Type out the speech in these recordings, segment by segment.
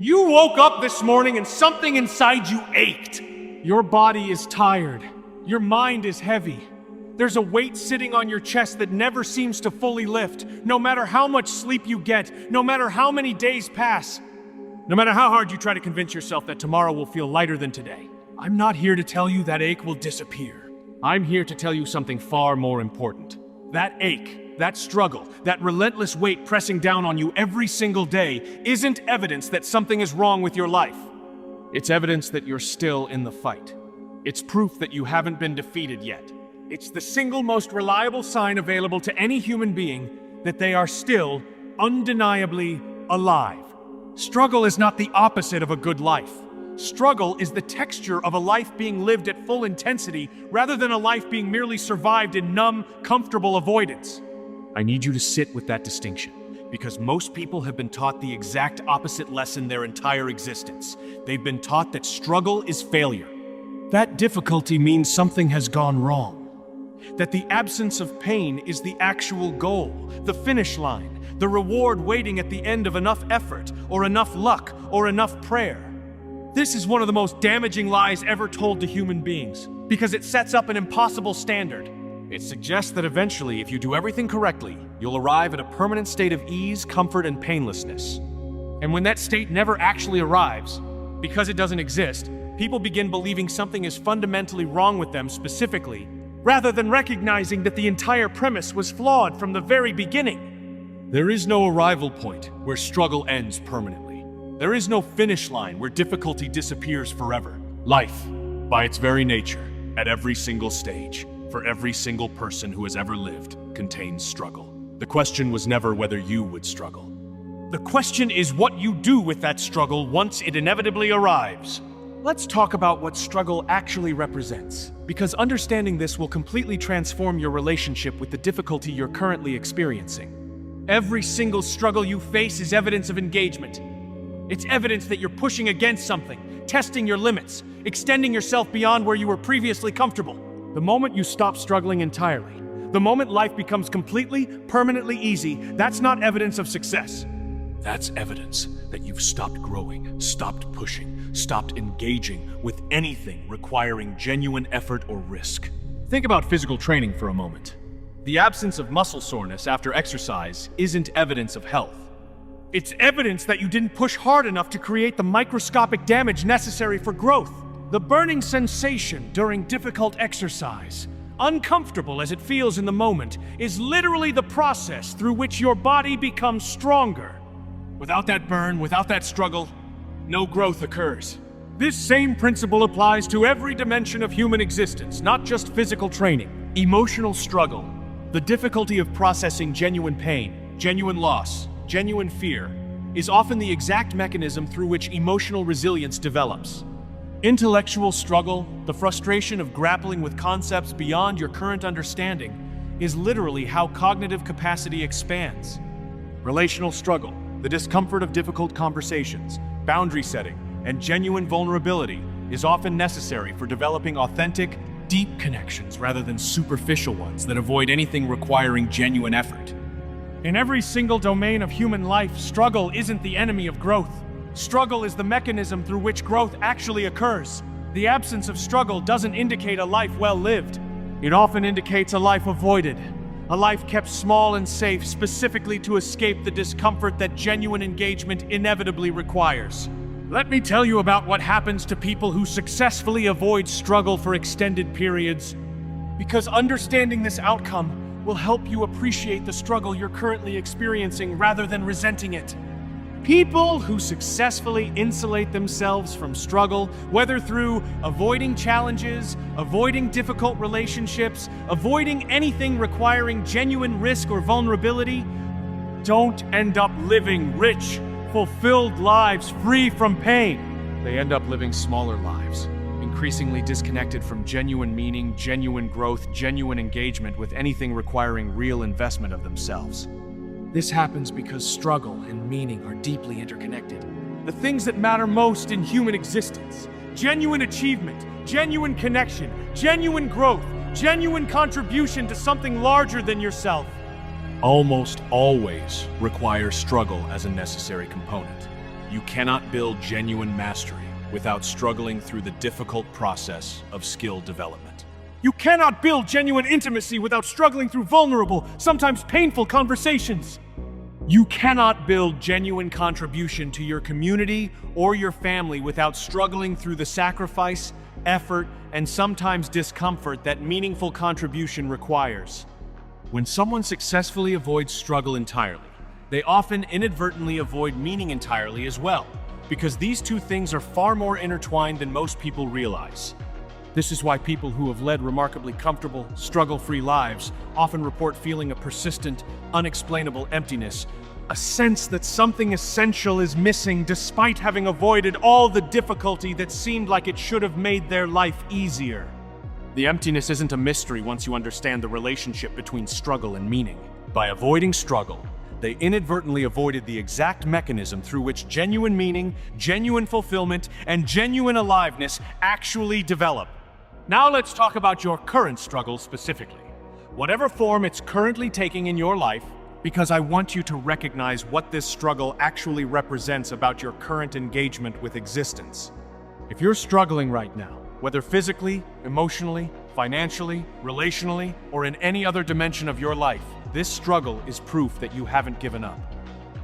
You woke up this morning and something inside you ached. Your body is tired. Your mind is heavy. There's a weight sitting on your chest that never seems to fully lift, no matter how much sleep you get, no matter how many days pass, no matter how hard you try to convince yourself that tomorrow will feel lighter than today. I'm not here to tell you that ache will disappear. I'm here to tell you something far more important. That ache, that struggle, that relentless weight pressing down on you every single day isn't evidence that something is wrong with your life. It's evidence that you're still in the fight. It's proof that you haven't been defeated yet. It's the single most reliable sign available to any human being that they are still undeniably alive. Struggle is not the opposite of a good life. Struggle is the texture of a life being lived at full intensity rather than a life being merely survived in numb, comfortable avoidance. I need you to sit with that distinction, because most people have been taught the exact opposite lesson their entire existence. They've been taught that struggle is failure. That difficulty means something has gone wrong. That the absence of pain is the actual goal, the finish line, the reward waiting at the end of enough effort, or enough luck, or enough prayer. This is one of the most damaging lies ever told to human beings, because it sets up an impossible standard. It suggests that eventually, if you do everything correctly, you'll arrive at a permanent state of ease, comfort, and painlessness. And when that state never actually arrives, because it doesn't exist, people begin believing something is fundamentally wrong with them specifically, rather than recognizing that the entire premise was flawed from the very beginning. There is no arrival point where struggle ends permanently. There is no finish line where difficulty disappears forever. Life, by its very nature, at every single stage, for every single person who has ever lived, contains struggle. The question was never whether you would struggle. The question is what you do with that struggle once it inevitably arrives. Let's talk about what struggle actually represents, because understanding this will completely transform your relationship with the difficulty you're currently experiencing. Every single struggle you face is evidence of engagement. It's evidence that you're pushing against something, testing your limits, extending yourself beyond where you were previously comfortable. The moment you stop struggling entirely, the moment life becomes completely, permanently easy, that's not evidence of success. That's evidence that you've stopped growing, stopped pushing, stopped engaging with anything requiring genuine effort or risk. Think about physical training for a moment. The absence of muscle soreness after exercise isn't evidence of health. It's evidence that you didn't push hard enough to create the microscopic damage necessary for growth. The burning sensation during difficult exercise, uncomfortable as it feels in the moment, is literally the process through which your body becomes stronger. Without that burn, without that struggle, no growth occurs. This same principle applies to every dimension of human existence, not just physical training. Emotional struggle, the difficulty of processing genuine pain, genuine loss, genuine fear, is often the exact mechanism through which emotional resilience develops. Intellectual struggle, the frustration of grappling with concepts beyond your current understanding, is literally how cognitive capacity expands. Relational struggle, the discomfort of difficult conversations, boundary setting, and genuine vulnerability is often necessary for developing authentic, deep connections rather than superficial ones that avoid anything requiring genuine effort. In every single domain of human life, struggle isn't the enemy of growth. Struggle is the mechanism through which growth actually occurs. The absence of struggle doesn't indicate a life well lived. It often indicates a life avoided. A life kept small and safe specifically to escape the discomfort that genuine engagement inevitably requires. Let me tell you about what happens to people who successfully avoid struggle for extended periods, because understanding this outcome will help you appreciate the struggle you're currently experiencing rather than resenting it. People who successfully insulate themselves from struggle, whether through avoiding challenges, avoiding difficult relationships, avoiding anything requiring genuine risk or vulnerability, don't end up living rich, fulfilled lives free from pain. They end up living smaller lives, increasingly disconnected from genuine meaning, genuine growth, genuine engagement with anything requiring real investment of themselves. This happens because struggle and meaning are deeply interconnected. The things that matter most in human existence, genuine achievement, genuine connection, genuine growth, genuine contribution to something larger than yourself, almost always require struggle as a necessary component. You cannot build genuine mastery without struggling through the difficult process of skill development. You cannot build genuine intimacy without struggling through vulnerable, sometimes painful conversations. You cannot build genuine contribution to your community or your family without struggling through the sacrifice, effort, and sometimes discomfort that meaningful contribution requires. When someone successfully avoids struggle entirely, they often inadvertently avoid meaning entirely as well, because these two things are far more intertwined than most people realize. This is why people who have led remarkably comfortable, struggle-free lives often report feeling a persistent, unexplainable emptiness, a sense that something essential is missing despite having avoided all the difficulty that seemed like it should have made their life easier. The emptiness isn't a mystery once you understand the relationship between struggle and meaning. By avoiding struggle, they inadvertently avoided the exact mechanism through which genuine meaning, genuine fulfillment, and genuine aliveness actually develop. Now let's talk about your current struggle specifically. Whatever form it's currently taking in your life, because I want you to recognize what this struggle actually represents about your current engagement with existence. If you're struggling right now, whether physically, emotionally, financially, relationally, or in any other dimension of your life, this struggle is proof that you haven't given up.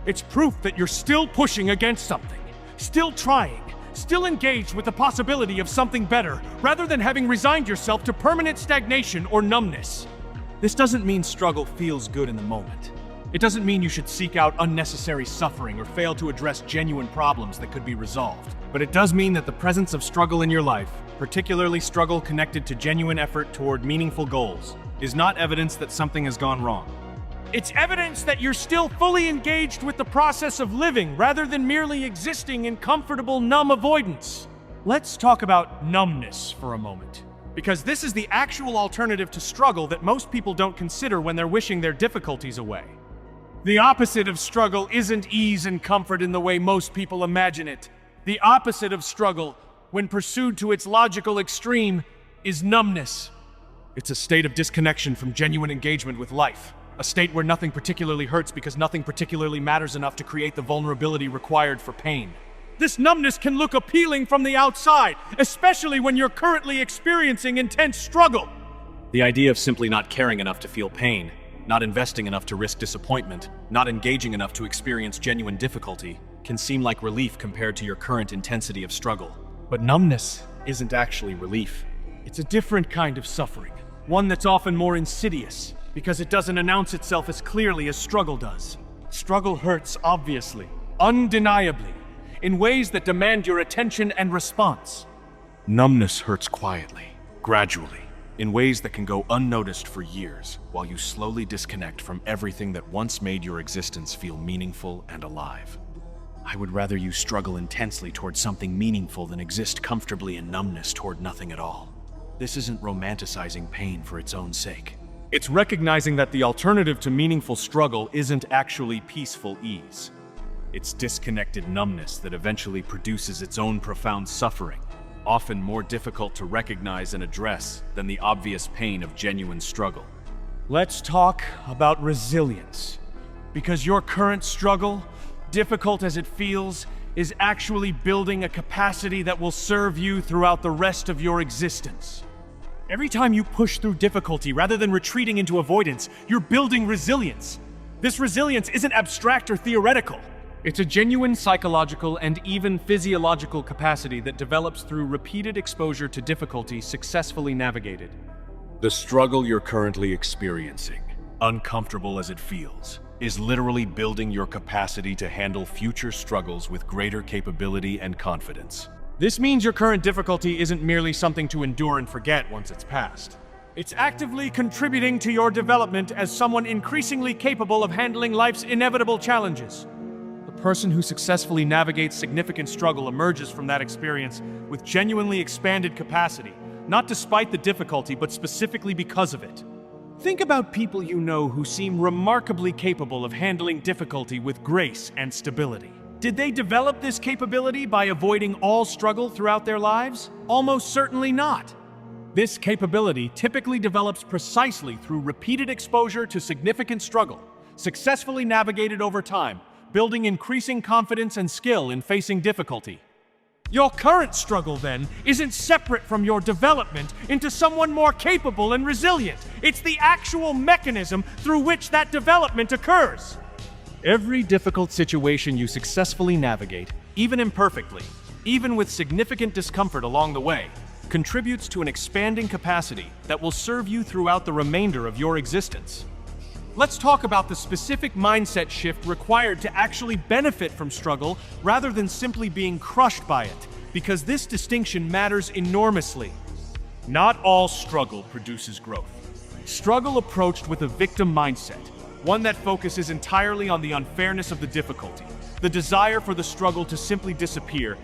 It's proof that you're still pushing against something, still trying, still engaged with the possibility of something better, rather than having resigned yourself to permanent stagnation or numbness. This doesn't mean struggle feels good in the moment. It doesn't mean you should seek out unnecessary suffering or fail to address genuine problems that could be resolved. But it does mean that the presence of struggle in your life, particularly struggle connected to genuine effort toward meaningful goals, is not evidence that something has gone wrong. It's evidence that you're still fully engaged with the process of living rather than merely existing in comfortable, numb avoidance. Let's talk about numbness for a moment, because this is the actual alternative to struggle that most people don't consider when they're wishing their difficulties away. The opposite of struggle isn't ease and comfort in the way most people imagine it. The opposite of struggle, when pursued to its logical extreme, is numbness. It's a state of disconnection from genuine engagement with life. A state where nothing particularly hurts because nothing particularly matters enough to create the vulnerability required for pain. This numbness can look appealing from the outside, especially when you're currently experiencing intense struggle. The idea of simply not caring enough to feel pain, not investing enough to risk disappointment, not engaging enough to experience genuine difficulty, can seem like relief compared to your current intensity of struggle. But numbness isn't actually relief. It's a different kind of suffering, one that's often more insidious, because it doesn't announce itself as clearly as struggle does. Struggle hurts, obviously, undeniably, in ways that demand your attention and response. Numbness hurts quietly, gradually, in ways that can go unnoticed for years, while you slowly disconnect from everything that once made your existence feel meaningful and alive. I would rather you struggle intensely toward something meaningful than exist comfortably in numbness toward nothing at all. This isn't romanticizing pain for its own sake. It's recognizing that the alternative to meaningful struggle isn't actually peaceful ease. It's disconnected numbness that eventually produces its own profound suffering, often more difficult to recognize and address than the obvious pain of genuine struggle. Let's talk about resilience, because your current struggle, difficult as it feels, is actually building a capacity that will serve you throughout the rest of your existence. Every time you push through difficulty rather than retreating into avoidance, you're building resilience. This resilience isn't abstract or theoretical. It's a genuine psychological and even physiological capacity that develops through repeated exposure to difficulty successfully navigated. The struggle you're currently experiencing, uncomfortable as it feels, is literally building your capacity to handle future struggles with greater capability and confidence. This means your current difficulty isn't merely something to endure and forget once it's passed. It's actively contributing to your development as someone increasingly capable of handling life's inevitable challenges. The person who successfully navigates significant struggle emerges from that experience with genuinely expanded capacity, not despite the difficulty, but specifically because of it. Think about people you know who seem remarkably capable of handling difficulty with grace and stability. Did they develop this capability by avoiding all struggle throughout their lives? Almost certainly not. This capability typically develops precisely through repeated exposure to significant struggle, successfully navigated over time, building increasing confidence and skill in facing difficulty. Your current struggle, then, isn't separate from your development into someone more capable and resilient. It's the actual mechanism through which that development occurs. Every difficult situation you successfully navigate, even imperfectly, even with significant discomfort along the way, contributes to an expanding capacity that will serve you throughout the remainder of your existence. Let's talk about the specific mindset shift required to actually benefit from struggle rather than simply being crushed by it, because this distinction matters enormously. Not all struggle produces growth. Struggle approached with a victim mindset, one that focuses entirely on the unfairness of the difficulty, the desire for the struggle to simply disappear,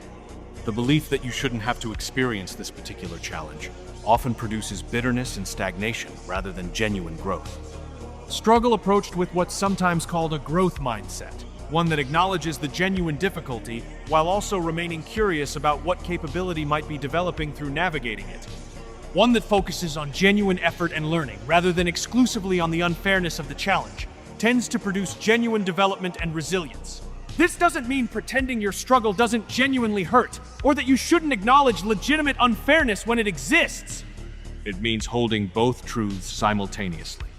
the belief that you shouldn't have to experience this particular challenge, often produces bitterness and stagnation rather than genuine growth. Struggle approached with what's sometimes called a growth mindset, one that acknowledges the genuine difficulty while also remaining curious about what capability might be developing through navigating it. One that focuses on genuine effort and learning rather than exclusively on the unfairness of the challenge, tends to produce genuine development and resilience. This doesn't mean pretending your struggle doesn't genuinely hurt, or that you shouldn't acknowledge legitimate unfairness when it exists. It means holding both truths simultaneously.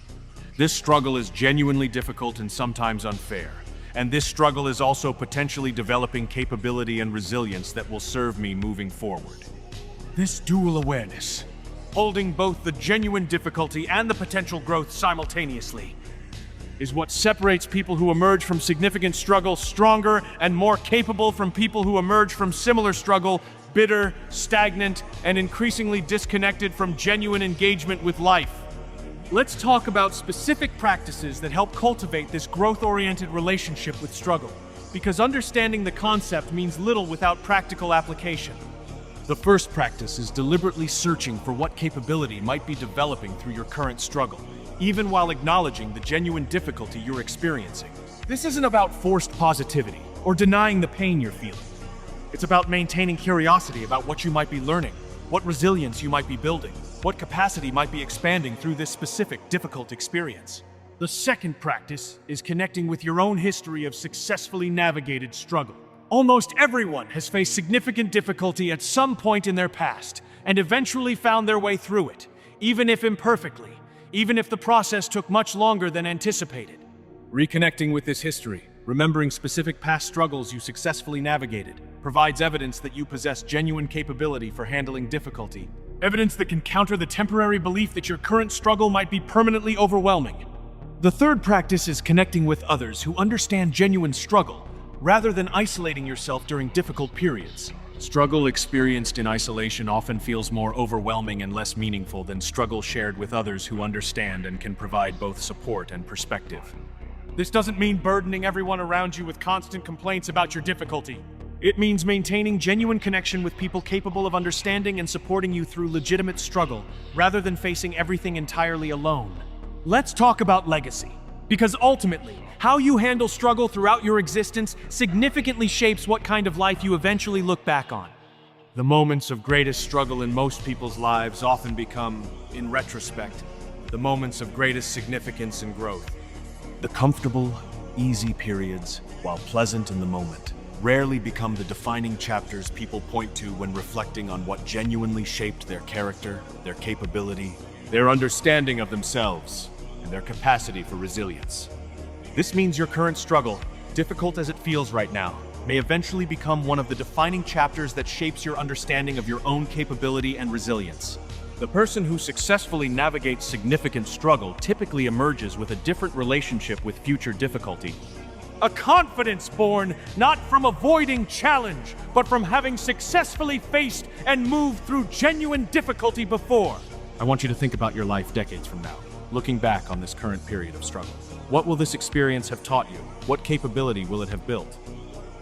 This struggle is genuinely difficult and sometimes unfair, and this struggle is also potentially developing capability and resilience that will serve me moving forward. This dual awareness, holding both the genuine difficulty and the potential growth simultaneously, is what separates people who emerge from significant struggle stronger and more capable from people who emerge from similar struggle bitter, stagnant, and increasingly disconnected from genuine engagement with life. Let's talk about specific practices that help cultivate this growth-oriented relationship with struggle, because understanding the concept means little without practical application. The first practice is deliberately searching for what capability might be developing through your current struggle, even while acknowledging the genuine difficulty you're experiencing. This isn't about forced positivity or denying the pain you're feeling. It's about maintaining curiosity about what you might be learning, what resilience you might be building, what capacity might be expanding through this specific difficult experience. The second practice is connecting with your own history of successfully navigated struggle. Almost everyone has faced significant difficulty at some point in their past and eventually found their way through it, even if imperfectly, even if the process took much longer than anticipated. Reconnecting with this history, remembering specific past struggles you successfully navigated, provides evidence that you possess genuine capability for handling difficulty. Evidence that can counter the temporary belief that your current struggle might be permanently overwhelming. The third practice is connecting with others who understand genuine struggle, rather than isolating yourself during difficult periods. Struggle experienced in isolation often feels more overwhelming and less meaningful than struggle shared with others who understand and can provide both support and perspective. This doesn't mean burdening everyone around you with constant complaints about your difficulty. It means maintaining genuine connection with people capable of understanding and supporting you through legitimate struggle, rather than facing everything entirely alone. Let's talk about legacy, because ultimately, how you handle struggle throughout your existence significantly shapes what kind of life you eventually look back on. The moments of greatest struggle in most people's lives often become, in retrospect, the moments of greatest significance and growth. The comfortable, easy periods, while pleasant in the moment, rarely become the defining chapters people point to when reflecting on what genuinely shaped their character, their capability, their understanding of themselves, and their capacity for resilience. This means your current struggle, difficult as it feels right now, may eventually become one of the defining chapters that shapes your understanding of your own capability and resilience. The person who successfully navigates significant struggle typically emerges with a different relationship with future difficulty. A confidence born not from avoiding challenge, but from having successfully faced and moved through genuine difficulty before. I want you to think about your life decades from now, looking back on this current period of struggle. What will this experience have taught you? What capability will it have built?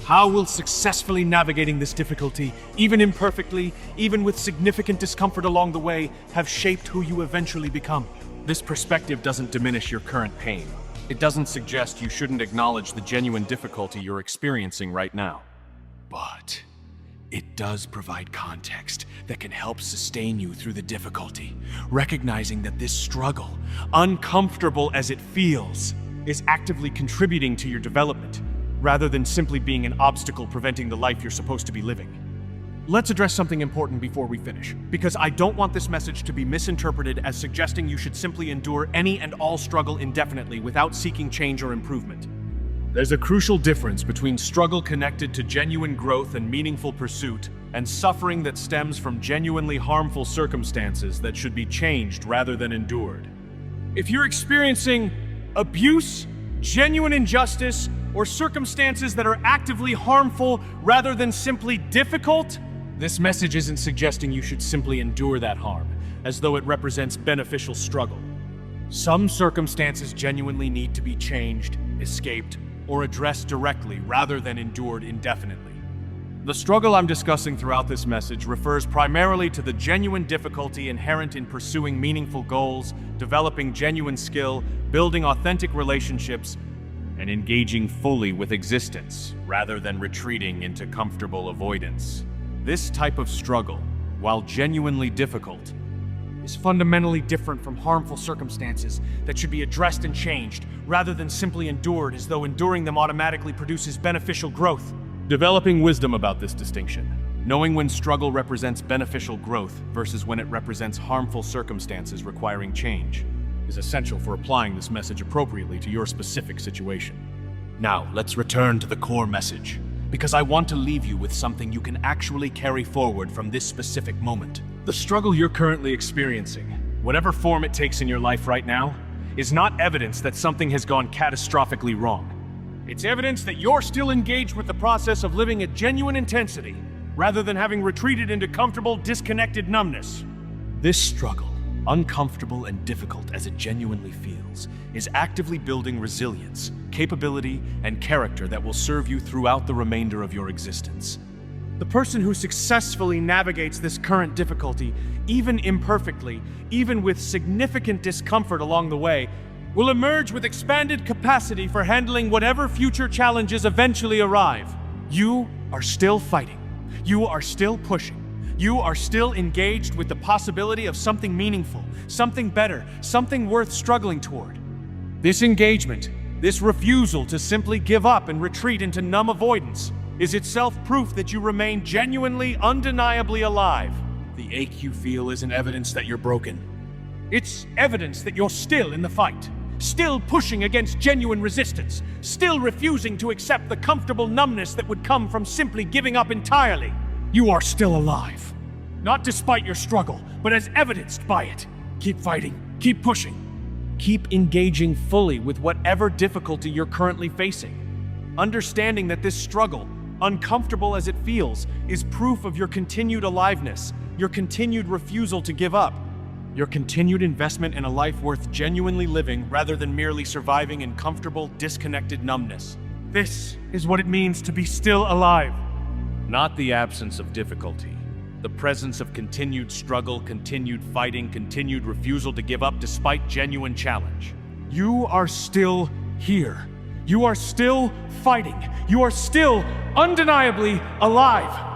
How will successfully navigating this difficulty, even imperfectly, even with significant discomfort along the way, have shaped who you eventually become? This perspective doesn't diminish your current pain. It doesn't suggest you shouldn't acknowledge the genuine difficulty you're experiencing right now. But it does provide context that can help sustain you through the difficulty, recognizing that this struggle, uncomfortable as it feels, is actively contributing to your development, rather than simply being an obstacle preventing the life you're supposed to be living. Let's address something important before we finish, because I don't want this message to be misinterpreted as suggesting you should simply endure any and all struggle indefinitely without seeking change or improvement. There's a crucial difference between struggle connected to genuine growth and meaningful pursuit, and suffering that stems from genuinely harmful circumstances that should be changed rather than endured. If you're experiencing abuse, genuine injustice, or circumstances that are actively harmful rather than simply difficult, this message isn't suggesting you should simply endure that harm, as though it represents beneficial struggle. Some circumstances genuinely need to be changed, escaped, or addressed directly rather than endured indefinitely. The struggle I'm discussing throughout this message refers primarily to the genuine difficulty inherent in pursuing meaningful goals, developing genuine skill, building authentic relationships, and engaging fully with existence, rather than retreating into comfortable avoidance. This type of struggle, while genuinely difficult, is fundamentally different from harmful circumstances that should be addressed and changed, rather than simply endured as though enduring them automatically produces beneficial growth. Developing wisdom about this distinction, knowing when struggle represents beneficial growth versus when it represents harmful circumstances requiring change, is essential for applying this message appropriately to your specific situation. Now, let's return to the core message, because I want to leave you with something you can actually carry forward from this specific moment. The struggle you're currently experiencing, whatever form it takes in your life right now, is not evidence that something has gone catastrophically wrong. It's evidence that you're still engaged with the process of living at genuine intensity, rather than having retreated into comfortable, disconnected numbness. This struggle, uncomfortable and difficult as it genuinely feels, is actively building resilience, capability, and character that will serve you throughout the remainder of your existence. The person who successfully navigates this current difficulty, even imperfectly, even with significant discomfort along the way, will emerge with expanded capacity for handling whatever future challenges eventually arrive. You are still fighting. You are still pushing. You are still engaged with the possibility of something meaningful, something better, something worth struggling toward. This engagement, this refusal to simply give up and retreat into numb avoidance, is itself proof that you remain genuinely, undeniably alive. The ache you feel isn't evidence that you're broken. It's evidence that you're still in the fight, still pushing against genuine resistance, still refusing to accept the comfortable numbness that would come from simply giving up entirely. You are still alive. Not despite your struggle, but as evidenced by it. Keep fighting, keep pushing. Keep engaging fully with whatever difficulty you're currently facing. Understanding that this struggle, uncomfortable as it feels, is proof of your continued aliveness, your continued refusal to give up, your continued investment in a life worth genuinely living rather than merely surviving in comfortable, disconnected numbness. This is what it means to be still alive. Not the absence of difficulty, the presence of continued struggle, continued fighting, continued refusal to give up despite genuine challenge. You are still here. You are still fighting. You are still undeniably alive.